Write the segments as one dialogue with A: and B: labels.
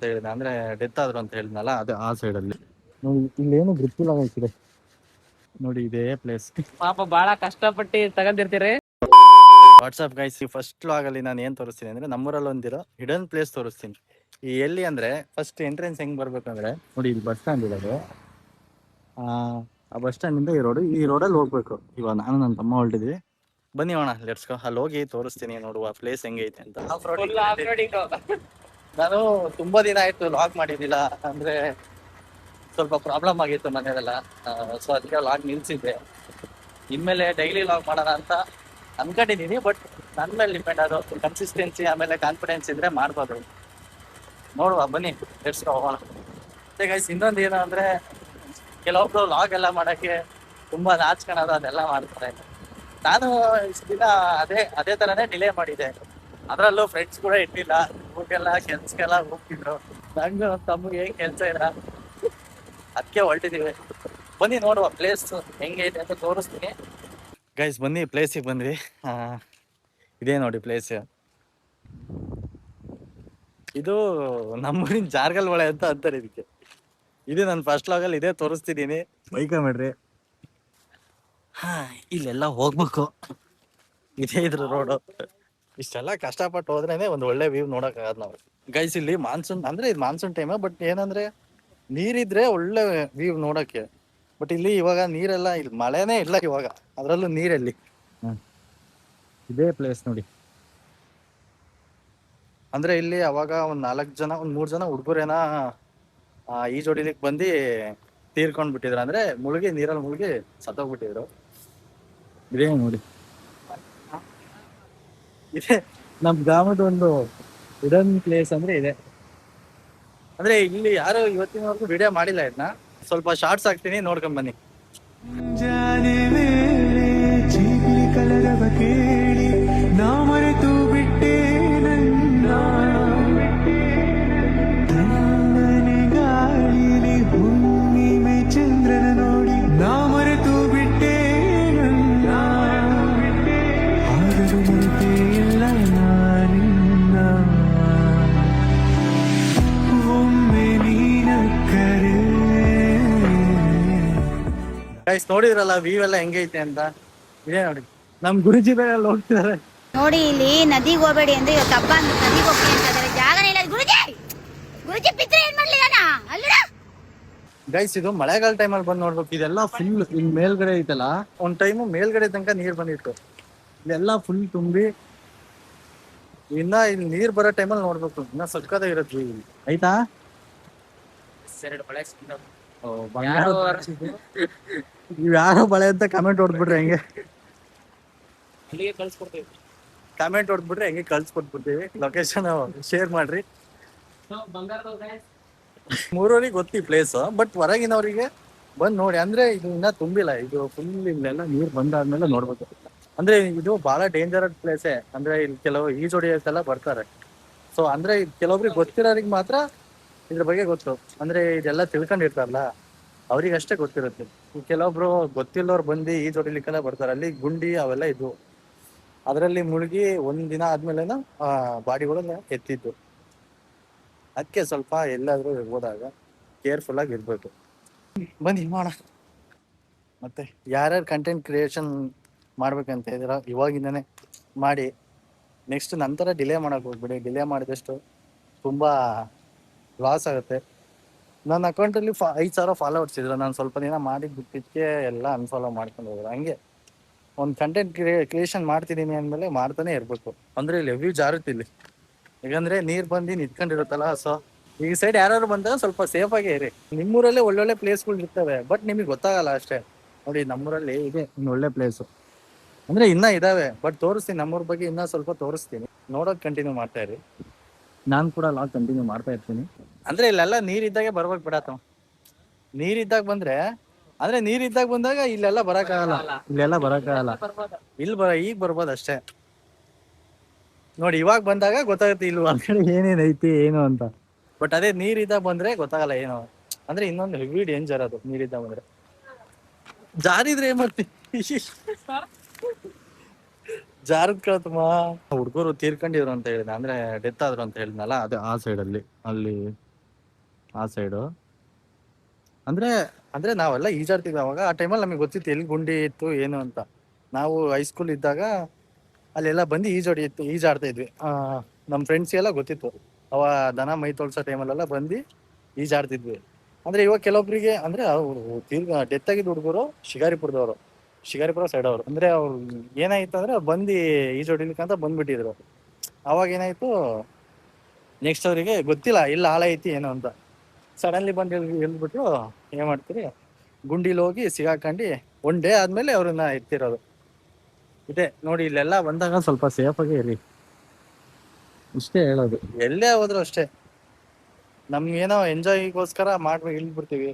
A: ಅಂತ ಹೇಳಿದೆ ಅಂದ್ರೆ ಡೆತ್ ಆದ್ರು ಅಂತ ಹೇಳಿದ್ನಲ್ಲ, ಅದೇ ಆ ಸೈಡ್ ಅಲ್ಲಿ ನೋಡಿ. ಇಲ್ಲೇನು ಗೊತ್ತಿಲ್ಲ ಇದೆ ನೋಡಿ, ಇದೇ ಪ್ಲೇಸ್.
B: ಪಾಪ ಬಹಳ ಕಷ್ಟಪಟ್ಟು ತಗೊಂಡಿರ್ತೀರಿ.
A: ವಾಟ್ಸ್ಆಪ್ ಗೈಸ್, ಈ ಫಸ್ಟ್ ಲಾಗ್ ಅಲ್ಲಿ ನಾನು ಏನ್ ತೋರಿಸ್ತೀನಿ ಅಂದ್ರೆ ನಮ್ಮೂರಲ್ಲಿ ಒಂದಿರೋ ಹಿಡನ್ ಪ್ಲೇಸ್ ತೋರಿಸ್ತೀನಿ. ಈ ಎಲ್ಲಿ ಅಂದ್ರೆ ಫಸ್ಟ್ ಎಂಟ್ರೆನ್ಸ್ ಹೆಂಗ್ ಬರ್ಬೇಕಂದ್ರೆ ನೋಡಿ, ಇಲ್ಲಿ ಬಸ್ ಸ್ಟ್ಯಾಂಡ್ ಇರೋದು. ಆ ಬಸ್ ಸ್ಟ್ಯಾಂಡ್ ಇಂದ ಈ ರೋಡಲ್ಲಿ ಹೋಗ್ಬೇಕು. ಇವಾಗ ನಾನು ನನ್ನ ತಮ್ಮ ಹೊರಟಿದ್ವಿ. ಬನ್ನಿ ಹೋಣ, ಲೆಟ್ಸ್ ಗೋ. ಅಲ್ಲಿ ಹೋಗಿ ತೋರಿಸ್ತೀನಿ, ನೋಡುವ ಪ್ಲೇಸ್ ಹೆಂಗೈತೆ ಅಂತ. ನಾನು ತುಂಬಾ ದಿನ ಆಯ್ತು ಲಾಗ್ ಮಾಡಿದ್ದಿಲ್ಲ, ಅಂದ್ರೆ ಸ್ವಲ್ಪ ಪ್ರಾಬ್ಲಮ್ ಆಗಿತ್ತು ಮನೆಯಲ್ಲ. ಸೊ ಅದಕ್ಕೆ ಲಾಗ್ ನಿಲ್ಸಿದ್ದೆ. ಇನ್ಮೇಲೆ ಡೈಲಿ ಲಾಗ್ ಮಾಡೋಣ ಅಂತ ಅನ್ಕೊಂಡಿದೀನಿ. ಬಟ್ ನನ್ನ ಮೇಲೆ ಡಿಪೆಂಡ್. ಅದು ಕನ್ಸಿಸ್ಟೆನ್ಸಿ ಆಮೇಲೆ ಕಾನ್ಫಿಡೆನ್ಸ್ ಇದ್ರೆ ಮಾಡ್ಬೋದು. ನೋಡುವ, ಬನ್ನಿ ಲೆಟ್ಸ್ ಗೋ ಹೋಗೋಣ. ಮತ್ತೆ ಗೈಸ್, ಇನ್ನೊಂದು ಏನು ಅಂದ್ರೆ ಕೆಲವೊಬ್ರು ಲಾಗ್ ಎಲ್ಲ ಮಾಡಕ್ಕೆ ತುಂಬಾ ನಾಚ್ಕೊಳ್ಳೋದು ಅದೆಲ್ಲ ಮಾಡ್ತಾರೆ. ನಾನು ಇಷ್ಟು ದಿನ ಅದೇ ತರನೇ ಡಿಲೇ ಮಾಡಿದೆ. ಅದರಲ್ಲೂ ಫ್ರೆಂಡ್ಸ್ ಕೂಡ ಇಟ್ಟಿಲ್ಲ, ಊರಿಗೆಲ್ಲ ಕೆಲ್ಸಕ್ಕೆಲ್ಲ ಹೋಗ್ತಿದ್ರು. ನಂಗೆ ತಮ್ಮಗೆ ಕೆಲ್ಸ ಇಲ್ಲ, ಅದಕ್ಕೆ ಹೊರಟಿದೀವಿ. ಬನ್ನಿ ನೋಡುವ ಪ್ಲೇಸ್ ಹೆಂಗೈತೆ ಅಂತ ತೋರಿಸ್ತೀನಿ. ಗೈಸ್ ಬನ್ನಿ, ಪ್ಲೇಸಿಗೆ ಬಂದ್ವಿ. ಇದೇ ನೋಡಿ ಪ್ಲೇಸ್. ಇದು ನಮ್ಮೂರಿನ ಜಾರ್ಗಲ್ ಹೊಳೆ ಅಂತ ಅಂತಾರೆ ಇದಕ್ಕೆ. ಇದು ನನ್ನ ಫಸ್ಟ್ ಲಾಗಲ್ಲಿ ಇದೇ ತೋರಿಸ್ತಿದ್ದೀನಿ. ಬೈಕ ಮಾಡ್ರಿ. ಇಲ್ಲೆಲ್ಲ ಹೋಗ್ಬೇಕು, ಇದೇ ಇದ್ರ ರೋಡು. ಇಷ್ಟೆಲ್ಲ ಕಷ್ಟಪಟ್ಟು ಹೋದ್ರೇನೆ ಒಂದು ಒಳ್ಳೆ ವ್ಯೂ ನೋಡಕ್ ಆಗದ್ ನಾವು. ಗೈಸ್ ಇಲ್ಲಿ ಮಾನ್ಸೂನ್ ಅಂದ್ರೆ ಇದು ಮಾನ್ಸೂನ್ ಟೈಮ್, ಬಟ್ ಏನಂದ್ರೆ ನೀರಿದ್ರೆ ಒಳ್ಳೆ ವ್ಯೂ ನೋಡಕ್ಕೆ. ಬಟ್ ಇಲ್ಲಿ ಇವಾಗ ನೀರೆಲ್ಲ, ಇಲ್ಲಿ ಮಳೆನೇ ಇಲ್ಲ ಇವಾಗ, ಅದ್ರಲ್ಲೂ ನೀರಲ್ಲಿ. ಇದೇ ಪ್ಲೇಸ್ ನೋಡಿ. ಅಂದ್ರೆ ಇಲ್ಲಿ ಅವಾಗ ಒಂದ್ 3 ಜನ ಹುಡುಗರೇನ ಈಜ್ ಹೊಡಿಲಿಕ್ಕೆ ಬಂದು ತೀರ್ಕೊಂಡ್ ಬಿಟ್ಟಿದ್ರು. ಅಂದ್ರೆ ನೀರಲ್ಲಿ ಮುಳುಗಿ ಸತ್ತೋಗ್ಬಿಟ್ಟಿದ್ರು. ಇದೇ ನೋಡಿ, ಇದೆ ನಮ್ ಗ್ರಾಮದ ಒಂದು ಹಿಡನ್ ಪ್ಲೇಸ್ ಅಂದ್ರೆ ಇದೆ. ಅಂದ್ರೆ ಇಲ್ಲಿ ಯಾರು ಇವತ್ತಿನವರೆಗೂ ವಿಡಿಯೋ ಮಾಡಿಲ್ಲ. ಇದನ್ನ ಸ್ವಲ್ಪ ಶಾರ್ಟ್ಸ್ ಹಾಕ್ತೀನಿ, ನೋಡ್ಕೊಂಡ್ ಬನ್ನಿ. ಚಂದ್ರನ ನೋಡಿ ನಾ ಮರೆತು ಬಿಟ್ಟೆ ಇಲ್ಲ ನಾನಿನ್ನ. ಒಮ್ಮೆ ನೀನ ಕರೆ. ನೋಡಿದ್ರಲ್ಲ ವ್ಯೂ ಎಲ್ಲ ಹೆಂಗೈತೆ ಅಂತ. ಇದೇ ನೋಡಿ, ನಮ್ ಗುರುಜಿ ಬೇರೆ ಹೋಗ್ತಿದಾರೆ
C: ನೋಡಿ. ಇಲ್ಲಿ ನದಿಗೆ ಹೋಗ್ಬೇಡಿ ಅಂದ್ರೆ ಇವತ್ತು ಹಬ್ಬ ಅಂತ ನದಿಗೆ ಹೋಗ್ತೀನಿ ಅಂತ ಇದಾರೆ. ಜಾಗನೇ ಇಲ್ಲ. ಗುರುಜಿ ಪಿತ್ರ ಏನ್ ಮಾಡ್ಲಿಲ್ಲ ಅಲ್ಲ
A: ಗೈಸ್. ಇದು ಮಳೆಗಾಲ ಟೈಮಲ್ಲಿ ಬಂದು ನೋಡ್ಬೇಕು. ಇದೆಲ್ಲ ಫುಲ್ ಇಲ್ಲಿ ಮೇಲ್ಗಡೆ ಐತಲ್ಲ, ಒಂದ್ ಟೈಮು ಮೇಲ್ಗಡೆ ತನಕ ನೀರ್ ಬಂದಿತ್ತು. ಇಲ್ಲೆಲ್ಲ ಫುಲ್ ತುಂಬಿ, ಇನ್ನ ಇಲ್ಲಿ ನೀರ್ ಬರೋ ಟೈಮಲ್ಲಿ ನೋಡ್ಬೇಕು. ಇನ್ನ ಸಕ್ಕತ್ತಾಗಿರುತ್ತೆ ಇಲ್ಲಿ, ಆಯ್ತಾ? ನೀವ್ ಯಾರೋ ಬಳೆ ಅಂತ ಕಮೆಂಟ್ ಹೊಡ್ಬಿಟ್ರೆ ಹೆಂಗೆ? ಕಮೆಂಟ್ ಹೊಡ್ಬಿಟ್ರೆ ಹೆಂಗೆ ಕಳ್ಸ್ಕೊಟ್ಬಿಡ್ತೀವಿ. ಲೊಕೇಶನ್ ಶೇರ್ ಮಾಡ್ರಿ. ಮೂರೂರಿಗೆ ಗೊತ್ತಿ ಪ್ಲೇಸ್, ಬಟ್ ಹೊರಗಿನವರಿಗೆ ಬಂದ್ ನೋಡಿ. ಅಂದ್ರೆ ಇದು ಇನ್ನ ತುಂಬಿಲ್ಲ, ಇದು ಫುಲ್ ಇಲ್ಲೆಲ್ಲ ನೀರ್ ಬಂದಾದ್ಮೇಲೆ ನೋಡ್ಬೇಕು. ಅಂದ್ರೆ ಇದು ಬಹಳ ಡೇಂಜರಸ್ ಪ್ಲೇಸೇ. ಅಂದ್ರೆ ಇಲ್ಲಿ ಕೆಲವು ಈಜೊಡಿಯೋಕೆಲ್ಲ ಬರ್ತಾರೆ. ಸೊ ಅಂದ್ರೆ ಕೆಲವೊಬ್ರಿಗೆ ಗೊತ್ತಿರೋರಿಗೆ ಮಾತ್ರ ಇದ್ರ ಬಗ್ಗೆ ಗೊತ್ತು. ಅಂದ್ರೆ ಇದೆಲ್ಲ ತಿಳ್ಕೊಂಡಿರ್ತಾರಲ್ಲ, ಅವ್ರಿಗೆ ಅಷ್ಟೇ ಗೊತ್ತಿರುತ್ತೆ. ಕೆಲವೊಬ್ರು ಗೊತ್ತಿಲ್ಲವ್ರು ಬಂದು ಈಜೊಡಿಲಿಕ್ಕೆಲ್ಲ ಬರ್ತಾರೆ. ಅಲ್ಲಿ ಗುಂಡಿ ಅವೆಲ್ಲ ಇದ್ವು, ಅದರಲ್ಲಿ ಮುಳುಗಿ ಒಂದ್ ದಿನ ಆದ್ಮೇಲೆನ ಬಾಡಿಗಳೆಲ್ಲ ಎತ್ತಿದ್ದು. ಅದಕ್ಕೆ ಸ್ವಲ್ಪ ಎಲ್ಲಾದ್ರೂ ಹೋದಾಗ ಕೇರ್ಫುಲ್ ಆಗಿ ಇರ್ಬೇಕು. ಬನ್ನಿ ಮಾಡೋಣ. ಮತ್ತೆ ಯಾರ್ಯಾರು ಕಂಟೆಂಟ್ ಕ್ರಿಯೇಷನ್ ಮಾಡ್ಬೇಕಂತ ಇದ್ದೀರಾ ಇವಾಗಿಂದನೇ ಮಾಡಿ. ನೆಕ್ಸ್ಟ್ ನಂತರ ಡಿಲೇ ಮಾಡಕ್ ಹೋಗ್ಬಿಡಿ. ಡಿಲೇ ಮಾಡಿದಷ್ಟು ತುಂಬಾ ಲಾಸ್ ಆಗುತ್ತೆ. ನನ್ನ ಅಕೌಂಟಲ್ಲಿ 5,000 ಫಾಲೋವರ್ಸ್ ಇದ್ರು. ನಾನು ಸ್ವಲ್ಪ ದಿನ ಮಾಡಿ ಬಿಟ್ಟಿದ್ದಕ್ಕೆ ಎಲ್ಲ ಅನ್ಫಾಲೋ ಮಾಡ್ಕೊಂಡು ಹೋದ್ರು. ಹಂಗೆ ಒಂದು ಕಂಟೆಂಟ್ ಕ್ರಿಯೇಷನ್ ಮಾಡ್ತಿದ್ದೀನಿ ಅಂದಮೇಲೆ ಮಾಡ್ತಾನೆ ಇರ್ಬೇಕು. ಅಂದ್ರೆ ಇಲ್ಲಿ ವ್ಯೂ ಜಾರುತ್ತೆ ಇಲ್ಲಿ, ಯಾಕಂದ್ರೆ ನೀರ್ ಬಂದು ನಿಂತ್ಕೊಂಡಿರುತ್ತಲ್ಲ. ಸೊ ಈ ಸೈಡ್ ಯಾರು ಬಂದಾಗ ಸ್ವಲ್ಪ ಸೇಫ್ ಆಗೇ ಇರಿ. ನಿಮ್ಮೂರಲ್ಲೇ ಒಳ್ಳೊಳ್ಳೆ ಪ್ಲೇಸ್ಗಳು ಇರ್ತವೆ, ಬಟ್ ನಿಮಗೆ ಗೊತ್ತಾಗಲ್ಲ ಅಷ್ಟೇ. ನೋಡಿ ನಮ್ಮೂರಲ್ಲಿ ಇದೆ ಇನ್ನು ಒಳ್ಳೆ ಪ್ಲೇಸು, ಅಂದ್ರೆ ಇನ್ನ ಇದಾವೆ. ಬಟ್ ತೋರಿಸ್ತೀನಿ, ನಮ್ಮೂರ್ ಬಗ್ಗೆ ಇನ್ನ ಸ್ವಲ್ಪ ತೋರಿಸ್ತೀನಿ. ನೋಡೋಕ್ ಕಂಟಿನ್ಯೂ ಮಾಡ್ತಾ ಇರಿ. ನಾನು ಕೂಡ ಲಾಗ್ ಕಂಟಿನ್ಯೂ ಮಾಡ್ತಾ ಇರ್ತೀನಿ. ಅಂದ್ರೆ ಇಲ್ಲೆಲ್ಲ ನೀರಿದ್ದಾಗೆ ಬರ್ಬೇಕು ಬಿಡತ್ತ. ನೀರಿದ್ದಾಗ ಬಂದ್ರೆ, ಅಂದ್ರೆ ನೀರಿದ್ದಾಗ ಬಂದಾಗ ಇಲ್ಲೆಲ್ಲ ಬರಕ್ಕಾಗಲ್ಲ. ಇಲ್ಲೆಲ್ಲ ಬರಕ್ಕಾಗಲ್ಲ. ಈಗ ಬರ್ಬೋದು ಅಷ್ಟೇ. ನೋಡಿ ಇವಾಗ ಬಂದಾಗ ಗೊತ್ತಾಗುತ್ತೆ ಇಲ್ಲಿ ಹೊರಗಡೆ ಏನೇನ್ ಐತಿ ಏನು ಅಂತ. ಬಟ್ ಅದೇ ನೀರಿದ್ದಾಗ ಬಂದ್ರೆ ಗೊತ್ತಾಗಲ್ಲ ಏನು. ಅಂದ್ರೆ ಇನ್ನೊಂದು ಹೆವಿ ಡೇಂಜರ್ ಅದು ನೀರಿದ್ದಾಗ ಬಂದ್ರೆ. ಜಾರಿದ್ರೆ ಏನ್ ಮಾಡ್ತಿ? ಜಾರದ್ ಕೇಳ್ತಮ್ಮ. ಹುಡುಗರು ತೀರ್ಕೊಂಡಿದ್ರು ಅಂತ ಹೇಳಿದ, ಅಂದ್ರೆ ಡೆತ್ ಆದ್ರು ಅಂತ ಹೇಳಿದ್ನಲ್ಲ, ಅದೇ ಆ ಸೈಡ್ ಅಲ್ಲಿ ಆ ಸೈಡು. ಅಂದ್ರೆ ಅಂದ್ರೆ ನಾವೆಲ್ಲ ಈಜಾಡ್ತಿದ್ವಿ ಅವಾಗ. ಆ ಟೈಮಲ್ಲಿ ನಮಗೆ ಗೊತ್ತಿತ್ತು ಎಲ್ಲಿ ಗುಂಡಿ ಇತ್ತು ಏನು ಅಂತ. ನಾವು ಹೈಸ್ಕೂಲ್ ಇದ್ದಾಗ ಅಲ್ಲೆಲ್ಲ ಬಂದು ಈಜಾಡ್ತಾ ಇದ್ವಿ. ನಮ್ಮ ಫ್ರೆಂಡ್ಸ್ಗೆಲ್ಲ ಗೊತ್ತಿತ್ತು. ಅವ ದನ ಮೈ ತೊಳ್ಸೋ ಟೈಮಲ್ಲೆಲ್ಲ ಬಂದು ಈಜಾಡ್ತಿದ್ವಿ. ಅಂದ್ರೆ ಇವಾಗ ಕೆಲವೊಬ್ರಿಗೆ ಅಂದ್ರೆ ಅವ್ರು ಡೆತ್ ಆಗಿದ್ದ ಹುಡುಗರು ಶಿಕಾರಿಪುರ ಸೈಡ್ ಅವರು. ಅಂದ್ರೆ ಅವ್ರು ಏನಾಯ್ತು ಅಂದ್ರೆ ಬಂದು ಈಜು ಹೊಡಿಲಿಕ್ಕಂತ ಬಂದ್ಬಿಟ್ಟಿದ್ರು. ಅವಾಗ ಏನಾಯ್ತು, ನೆಕ್ಸ್ಟ್ ಅವರಿಗೆ ಗೊತ್ತಿಲ್ಲ ಇಲ್ಲ ಆಳ ಐತಿ ಏನು ಅಂತ. ಸಡನ್ಲಿ ಬಂದು ಹೇಳ್ಬಿಟ್ಟು ಏನ್ ಮಾಡ್ತೀರಿ, ಗುಂಡಿಲಿ ಹೋಗಿ ಸಿಗಾಕೊಂಡು 1 ಡೇ ಆದ್ಮೇಲೆ ಅವ್ರನ್ನ ಎತ್ತಿರೋದು. ಇದೆ ನೋಡಿ, ಇಲ್ಲೆಲ್ಲ ಬಂದಾಗ ಸ್ವಲ್ಪ ಸೇಫ್ ಆಗಿ ಇರಿ, ಇಷ್ಟೇ ಹೇಳೋದು. ಎಲ್ಲೇ ಹೋದ್ರು ಅಷ್ಟೇ, ನಮ್ಗೇನೋ ಎಂಜಾಯ್ಗೋಸ್ಕರ ಮಾಡ್ಬೇಕು ಇಳ್ಬಿಡ್ತೀವಿ,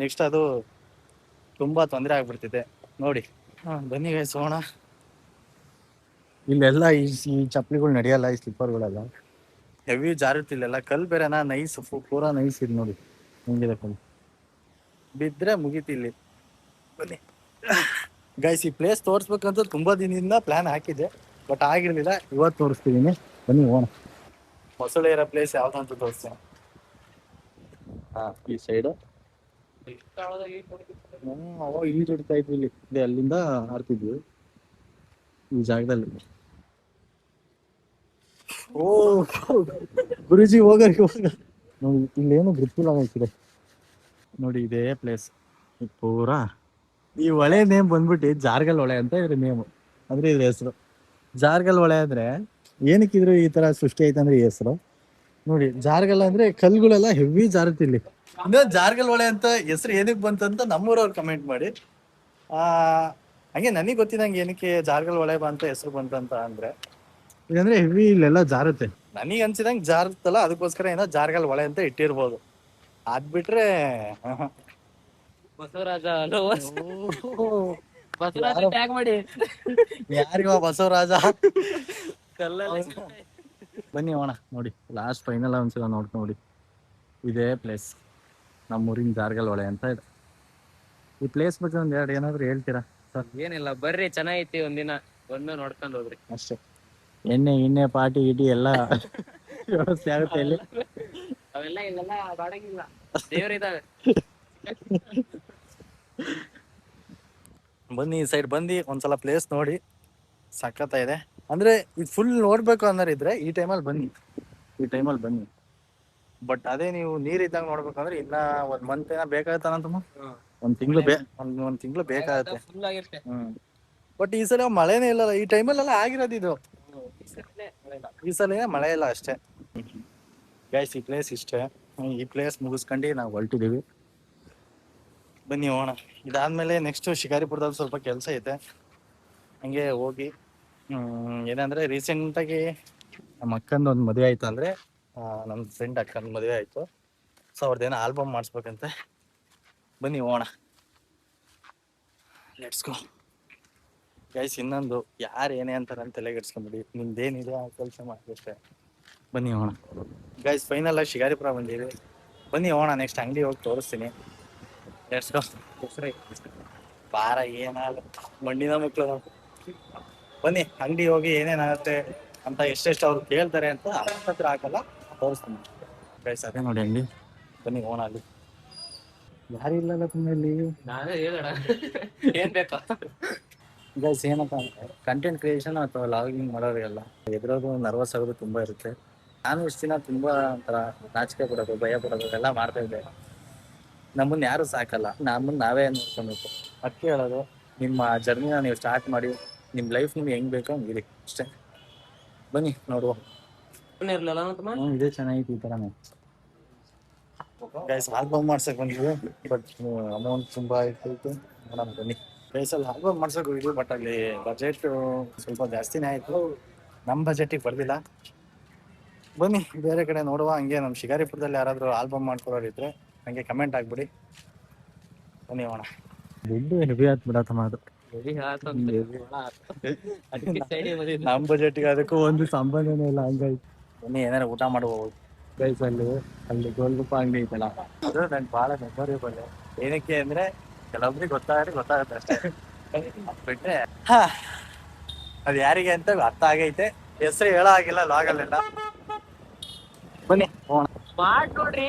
A: ನೆಕ್ಸ್ಟ್ ಅದು ತುಂಬಾ ತೊಂದರೆ ಆಗ್ಬಿಡ್ತಿದೆ ನೋಡಿ. ಬನ್ನಿ ಗೈಸ್ ಹೋಗೋಣ. ಇಲ್ಲೆಲ್ಲ ಈ ಚಪ್ಪಲಿಗಳು ನಡೆಯಲ್ಲ, ಈ ಸ್ಲಿಪ್ಪರ್ಗಳೆಲ್ಲ ಹೆವಿ ಜಾರುತ್ತಿಲ್ಲೆಲ್ಲ. ಕಲ್ ಬೇರೆನಾ ನೈಸ್, ಪೂರಾ ನೈಸ್ ಇದು ನೋಡಿ ಹೆಂಗಿದೆ ಕಲ್. ಬಿದ್ರೆ ಮುಗೀತಿಲ್ಲಿ. ಬನ್ನಿ ಗೈಸ್, ಈ ಪ್ಲೇಸ್ ತೋರಿಸ್ಬೇಕಂತ ತುಂಬಾ ದಿನದಿಂದ ಪ್ಲಾನ್ ಹಾಕಿದ್ದೆ, ಬಟ್ ಆಗಿರ್ಲಿಲ್ಲ. ಇವತ್ತು ತೋರಿಸ್ತಿದೀನಿ, ಬನ್ನಿ ಹೋಗೋಣ. ಮೊಸಳೆ ಇರೋ ಪ್ಲೇಸ್ ಯಾವ್ದಂತ ತೋರಿಸ್ತೇನೆ. ಈ ಸೈಡ್ ಅವಾಗ ಇಲ್ಲಿ ಹೊಡಿತಾ ಇದ್ವಿ. ಇಲ್ಲಿ ಅಲ್ಲಿಂದ ಆಡ್ತಿದ್ವಿ ಈ ಜಾಗದಲ್ಲಿ. ಓ ಗುರುಜಿ ಹೋಗ ನೋಡಿ, ಇಲ್ಲೇನು ಗೊತ್ತಿಲ್ಲ ಆಗ್ತಿದೆ ನೋಡಿ. ಇದೇ ಪ್ಲೇಸ್ ಪೂರಾ. ಈ ಹೊಳೆ ನೇಮ್ ಬಂದ್ಬಿಟ್ಟು ಜಾರ್ಗಲ್ ಹೊಳೆ ಅಂತ ಇದ್ರ ನೇಮು, ಅಂದ್ರೆ ಇದ್ರ ಹೆಸರು ಜಾರ್ಗಲ್ ಹೊಳೆ. ಅಂದ್ರೆ ಏನಕ್ಕಿದ್ರು ಈ ತರ ಸೃಷ್ಟಿ ಆಯ್ತು ಅಂದ್ರೆ ಈ ಹೆಸರು ನೋಡಿ. ಜಾರ್ಗಲ್ ಅಂದ್ರೆ ಕಲ್ಗಳೆಲ್ಲ ಹೆವಿ ಜಾರುತ್ತಿಲ್ಲಿ. ಇನ್ನೊಂದು ಜಾರ್ಗಲ್ ಹೊಳೆ ಅಂತ ಹೆಸರು ಏನಕ್ಕೆ ಬಂತಂತ ನಮ್ಮೂರವ್ರು ಕಮೆಂಟ್ ಮಾಡಿ. ಹಂಗೆ ನನಗೆ ಗೊತ್ತಿದಂಗೆ ಏನಕ್ಕೆ ಜಾರ್ಗಲ್ ಹೊಳೆ ಬಂತ ಹೆಸರು ಬಂತಂತ ಅಂದ್ರೆ, ಇದಂದ್ರೆ ಹೆವಿ ಇಲ್ಲೆಲ್ಲ ಜಾರುತ್ತೆ. ನನಗೆ ಅನ್ಸಿದಂಗೆ ಜಾರುತ್ತಲ್ಲ, ಅದಕ್ಕೋಸ್ಕರ ಏನೋ ಜಾರ್ಗಲ್ ಹೊಳೆ ಅಂತ ಇಟ್ಟಿರ್ಬೋದು. ಅದ್ಬಿಟ್ರೆ
B: ಬಸವರಾಜ ಬಸವರಾಜ ಟ್ಯಾಗ್ ಮಾಡಿ.
A: ಯಾರಿವ ಬಸವರಾಜ?
B: ಕಲ್ಲಲ್ಲಿ
A: ಬನ್ನಿ ಹೋಣ ನೋಡಿ. ಲಾಸ್ಟ್ ಫೈನಲ್ ಒಂದ್ಸಲ ನೋಡ್ಕೊಂಡು ಇದೇ ಪ್ಲೇಸ್ ನಮ್ಮೂರಿನ ಜಾರ್ಗಲ್ ಹೊಳೆ ಅಂತ ಇದೆ. ಈ ಪ್ಲೇಸ್ ಬಗ್ಗೆ ಒಂದ್ ಎರಡು ಏನಾದ್ರು ಹೇಳ್ತೀರಾ ಸರ್?
B: ಏನಿಲ್ಲ, ಬರ್ರಿ, ಚೆನ್ನಾಗೈತಿ. ಒಂದಿನ ಬಂದು ನೋಡ್ಕೊಂಡು ಹೋಗ್ರಿ
A: ಅಷ್ಟೇ. ಎಣ್ಣೆ ಪಾರ್ಟಿ ಗಿಟಿ ಎಲ್ಲ ವ್ಯವಸ್ಥೆ ಆಗುತ್ತೆ ಇಲ್ಲಿ.
B: ಅವೆಲ್ಲ ಇಲ್ಲೆಲ್ಲ ಬಾಡಂಗಿಲ್ಲ, ದೇವ್ರಿದಾವೆ.
A: ಬನ್ನಿ ಈ ಸೈಡ್ ಬಂದು ಒಂದ್ಸಲ ಪ್ಲೇಸ್ ನೋಡಿ, ಸಖತ್ತ ಇದೆ. ಅಂದ್ರೆ ಇದು ಫುಲ್ ನೋಡ್ಬೇಕು ಅನ್ನೋರಿದ್ರೆ ಈ ಟೈಮಲ್ಲಿ ಬನ್ನಿ. ಬಟ್ ಅದೇ ನೀವು ನೀರಿದ್ದಾಗ ನೋಡ್ಬೇಕಂದ್ರೆ ಇನ್ನ 1 ಮಂತ್ ಏನೋ ಬೇಕಾಗತ್ತಂತಮ್ಮ. 1 ತಿಂಗಳು ಒಂದ್ ತಿಂಗಳು ಬೇಕಾಗತ್ತೆ.
B: ಫುಲ್ ಆಗಿರುತ್ತೆ.
A: ಬಟ್ ಈ ಸಲ ಮಳೆನೇ ಇಲ್ಲಲ್ಲ, ಈ ಟೈಮಲ್ಲೆಲ್ಲ ಆಗಿರೋದು ಇದು. ಈ ಸಲ ಮಳೆ ಇಲ್ಲ ಅಷ್ಟೇ. ಗೈಸ್, ಈ ಪ್ಲೇಸ್ ಇಷ್ಟೇ. ಈ ಪ್ಲೇಸ್ ಮುಗಿಸ್ಕೊಂಡು ನಾವು ಹೊರಟಿದೀವಿ. ಬನ್ನಿ ಹೋಗೋಣ. ಇದಾದ್ಮೇಲೆ ನೆಕ್ಸ್ಟ್ ಶಿಕಾರಿಪುರದಲ್ಲಿ ಸ್ವಲ್ಪ ಕೆಲಸ ಐತೆ, ಹಂಗೆ ಹೋಗಿ. ಏನಂದ್ರೆ ರೀಸೆಂಟಾಗಿ ನಮ್ಮ ಅಕ್ಕಂದು ಒಂದು ಮದುವೆ ಆಯ್ತು. ಅಂದ್ರೆ ನಮ್ಮ ಫ್ರೆಂಡ್ ಅಕ್ಕನ ಮದುವೆ ಆಯ್ತು. ಸೊ ಅವ್ರದ್ದೇನೋ ಆಲ್ಬಮ್ ಮಾಡಿಸ್ಬೇಕಂತೆ. ಬನ್ನಿ ಹೋಗೋಣ, ಲೆಟ್ಸ್ ಗೋ. ಗೈಸ್, ಇನ್ನೊಂದು ಯಾರು ಏನೇ ಅಂತಾರಂತ ತಲೆಗೆಡ್ಸ್ಕೊಂಬಿಡಿ, ನಿಮ್ದೇನಿದೆ ಆ ಕೆಲಸ ಮಾಡಿದಷ್ಟೇ. ಬನ್ನಿ ಹೋಗೋಣ ಗೈಸ್. ಫೈನಲ್ ಆಗಿ ಶಿಕಾರಿಪುರ ಬಂದಿವಿ. ಬನ್ನಿ ಹೋಗೋಣ, ನೆಕ್ಸ್ಟ್ ಅಂಗಡಿ ಹೋಗಿ ತೋರಿಸ್ತೀನಿ. Let's go. ಬಾರ ಏನಾಗ ಮಣ್ಣಿನ ಮಕ್ಕಳು. ಬನ್ನಿ ಅಂಗಡಿ ಹೋಗಿ ಏನೇನಾಗುತ್ತೆ ಅಂತ, ಎಷ್ಟೆಷ್ಟು ಅವ್ರು ಕೇಳ್ತಾರೆ ಅಂತ ಹತ್ರ ಹಾಕಲ್ಲ, ತೋರಿಸ್ತೀನಿ ಗೈಸ್. ಅದೇ ನೋಡಿ ಅಂಗಡಿ. ಬನ್ನಿ ಹೋಗೋಣ. ಅಲ್ಲಿ ಯಾರು ಇಲ್ಲಲ್ಲ ಇಲ್ಲಿ.
B: ನಾನೇ ಹೇಳೋಣ ಏನ್ ಬೇಕಾ
A: ಗೈಸ್. ಏನಪ್ಪ ಅಂದ್ರೆ ಕಂಟೆಂಟ್ ಕ್ರಿಯೇಷನ್ ಅಥವಾ ಲಾಗಿಂಗ್ ಮಾಡೋರಿಗೆಲ್ಲ ಎದುರೋದು, ನರ್ವಸ್ ಆಗೋದು ತುಂಬಾ ಇರುತ್ತೆ. ನಾನು ಇಷ್ಟು ದಿನ ತುಂಬಾ ಒಂಥರ ನಾಚಿಕೆ ಪಡೋದು, ಭಯ ಪಡೋದು ಎಲ್ಲ ಮಾಡ್ತಾ ಇದ್ದೆ. ನಮ್ಮನ್ನ ಯಾರು ಸಾಕಲ್ಲ, ನಮ್ಮನ್ನ ನಾವೇ ನೋಡ್ಕೊಬೇಕು. ಅದಕ್ಕೆ ಹೇಳೋದು, ನಿಮ್ಮ ಜರ್ನಿನ ನೀವು ಸ್ಟಾರ್ಟ್ ಮಾಡಿ, ನಿಮ್ಮ ಲೈಫ್ ನಿಮ್ಗೆ ಹೆಂಗ್ ಬೇಕೋ ಹಂಗಿರಿ ಅಷ್ಟೇ. ಬನ್ನಿ ನೋಡುವ. ಇದೇ ಚೆನ್ನಾಗಿತ್ತು ಈ ಥರನೇ. ಗೈಸ್, ಆಲ್ಬಮ್ ಮಾಡ್ಸಕ್ ಬಂದಿದ್ವಿ, ಬಟ್ ಅಮೌಂಟ್ ತುಂಬಾ ಇತ್ತು. ನೋಡೋಣ ಬನ್ನಿ. ಗೈಸಲ್ಲಿ ಆಲ್ಬಮ್ ಮಾಡ್ಸಕ್ ಹೋಗಿದ್ವಿ, ಬಟ್ ಅಲ್ಲಿ ಬಜೆಟ್ ಸ್ವಲ್ಪ ಜಾಸ್ತಿನೇ ಆಯ್ತು. ನಮ್ಮ ಬಜೆಟಿಗೆ ಬರ್ದಿಲ್ಲ. ಬನ್ನಿ ಬೇರೆ ಕಡೆ ನೋಡುವ. ಹಂಗೆ ನಮ್ಮ ಶಿಕಾರಿಪುರದಲ್ಲಿ ಯಾರಾದರೂ ಆಲ್ಬಮ್ ಮಾಡ್ಕೊಡೋರಿದ್ರೆ ಹಂಗೆ ಕಮೆಂಟ್ ಆಗ್ಬಿಡಿ. ಬನ್ನಿ ಹೋಗೋಣ. ದುಡ್ಡು ಹೆವಿ ಆಯ್ತು ಬಿಡತ್ತಮ್ಮ. ಅದು ನಮ್ಮ ಬಜೆಟ್ಗೆ ಅದಕ್ಕೂ ಒಂದು ಸಂಬಂಧನೇ ಇಲ್ಲ, ಹಂಗಾಯ್ತು. ಬನ್ನಿ ಏನಾರು ಊಟ ಮಾಡ್ಬೋದು. ಗೈಸ್, ಅಲ್ಲಿ ಗೋಲ್ಗುಪ್ಪ ಅಂಗಡಿ ಐತಲ್ಲ, ಅದು ನಂಗೆ ಭಾಳ ಮೆಮೊರೇಬಲ್. ಏನಕ್ಕೆ ಅಂದ್ರೆ ಕೆಲವೊಬ್ರಿಗೆ ಗೊತ್ತಾಗುತ್ತೆ ಅಷ್ಟೇ. ಬಿಟ್ರೆ ಅದು ಯಾರಿಗೆ ಅಂತ ಅರ್ಥ ಆಗೈತೆ. ಹೆಸರು ಹೇಳೋ ಆಗಿಲ್ಲ ಲಾಗಲ್ಲೆಲ್ಲ. ಬನ್ನಿ ಹೋಗೋಣ.
B: ಮಾಡ್ ನೋಡ್ರಿ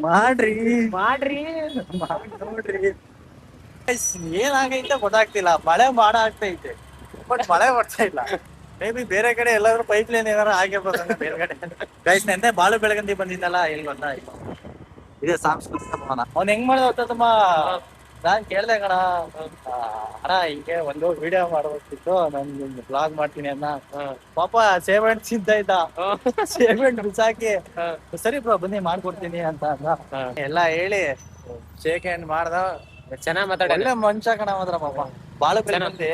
A: ಮಾಡ್ರಿ
B: ಮಾಡ್ರಿ.
A: ಮಾಡ್ ನೋಡ್ರಿ. Guys, ಏನಾಗೈತೆ ಗೊತ್ತಾಗ್ತಿಲ್ಲ. ಮಳೆ ಮಾಡ ಆಗ್ತೈತೆ ಬಟ್ ಮಳೆ ಬರ್ತಾ ಇಲ್ಲ. ಮೇ ಬಿ ಬೇರೆ ಕಡೆ ಎಲ್ಲಾದ್ರೂ ಪೈಪ್ ಲೈನ್ ಏನಾರ ಆಗಿರ್ಬೋದು ಬೇರೆ ಕಡೆ. ಗೈಸ್ ನೆನ್ನೆ ಬಾಳು ಬೆಳಗಂದಿ ಬಂದಿದ್ದಲ್ಲ ಇಲ್ಲಿ ಗೊತ್ತಾ ಇದೇ ಸಾಂಸ್ಕೃತಿಕ ಭವನ. ಅವ್ನ್ ಹೆಂಗ್ ಮಾಡ್ದ ಗೊತ್ತಮ್ಮ, ನಾನ್ ಕೇಳ್ದೆ ಕಣ, ಅಣ್ಣ ಹಿಂಗೆ ಒಂದು ವಿಡಿಯೋ ಮಾಡ್ಬೇಕಿತ್ತು, ನಾನು ಬ್ಲಾಗ್ ಮಾಡ್ತೀನಿ ಅನ್ನ. ಪಾಪ ಸೇವೆಂಟ್ ತಿಂತ ಇದ್ದ, ಸೇವೆಂಟ್ ಬಿಸಾಕಿ ಸರಿ ಬ್ರೋ ಬನ್ನಿ ಮಾಡ್ಕೊಡ್ತೀನಿ ಅಂತ ಅಂದ. ಎಲ್ಲ ಹೇಳಿ ಶೇಕ್ ಹ್ಯಾಂಡ್ ಮಾಡ್ದ.
B: ಚೆನ್ನಾಗ್ ಮಾತಾಡ್ಯಾರ,
A: ಒಳ್ಳೆ ಮನುಷ್ಯ ಕಣ ಮಾತ್ರ ಪಾಪ. ಬಾಳು ಬೆಳಗಂದಿ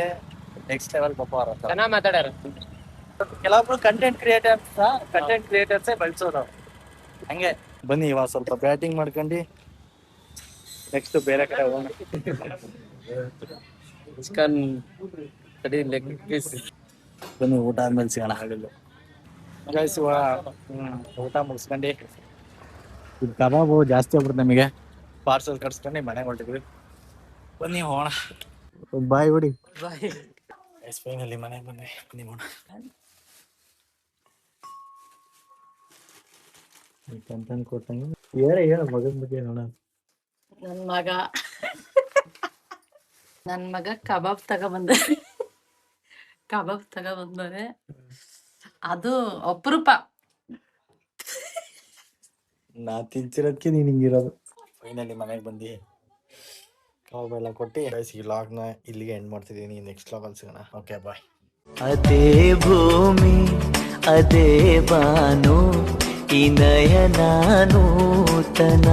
A: ನೆಕ್ಸ್ಟ್ ಲೆವೆಲ್ ಪಾಪ ಅವ್ರ ಹತ್ರ.
B: ಚೆನ್ನಾಗ್ ಮಾತಾಡ್ಯಾರ.
A: ಕೆಲವೊಬ್ರು ಕಂಟೆಂಟ್ ಕ್ರಿಯೇಟರ್ಸೇ ಬೆಳ್ಸೋರು ಹಂಗೆ. ಬನ್ನಿ ಇವಾಗ ಸ್ವಲ್ಪ ಬ್ಯಾಟಿಂಗ್ ಮಾಡ್ಕೊಂಡು ನೆಕ್ಸ್ಟ್ ಬೇರೆ ಕಡೆ ಹೋಗೋಣ.
B: ಚಿಕನ್ ತಡಿ ಲೆಗ್ ಪೀಸ್.
A: ಬನ್ನಿ ಊಟ ಆದ್ಮೇಲೆ ಸಿಗೋಣ. ಗೈಸ್ ಊಟ ಮುಗಿಸ್ಕೊಂಡು ಇದು ಕಬಾಬು ಜಾಸ್ತಿ ಆಗ್ಬಿಡುತ್ತೆ ನಮಗೆ, ಪಾರ್ಸಲ್ ಕಟ್ಸ್ಕೊಂಡು ಮನೆಗೆ ಹೊರಟಿದ್ವಿ. ಬನ್ನಿ ಹೋಗೋಣ. ಬಾಯ್ ಬಿಡಿ. ಫೈನಲಿ ಮನೆಗೆ ಬಂದ್ವಿ. ಬನ್ನಿ ಹೋಗೋಣ. ಕಂಟೆಂಟ್ ಕೊಟ್ಟಂಗೆ ಹೇಳ ಮಗನ ಬಗ್ಗೆ ನೋಡೋಣ.
D: ನನ್ ಮಗ ಕಬಾಬ್ ತಗೊಬಂದರೆ ಅದು ಅಪರೂಪ.
A: ನಾ ತಿಂತಿರೋದಕ್ಕೆ ನೀನ್ ಹಿಂಗಿರೋದು. ಫೈನಲಿ ಮನೆಗೆ ಬಂದು ಕಬಾಬ್ ಎಲ್ಲ ಕೊಟ್ಟು ಈ ವ್ಲಾಗ್ನ ಇಲ್ಲಿಗೆ ಎಂಡ್ ಮಾಡ್ತಿದ್ದೀನಿ. ನೆಕ್ಸ್ಟ್ ವ್ಲಾಗಲ್ಲಿ ಸಿಗೋಣ. Okay bye.
E: ಅದೇ ಭೂಮಿ ಅದೇ ಬಾನು ಈ ನಯನ ನೂತನ.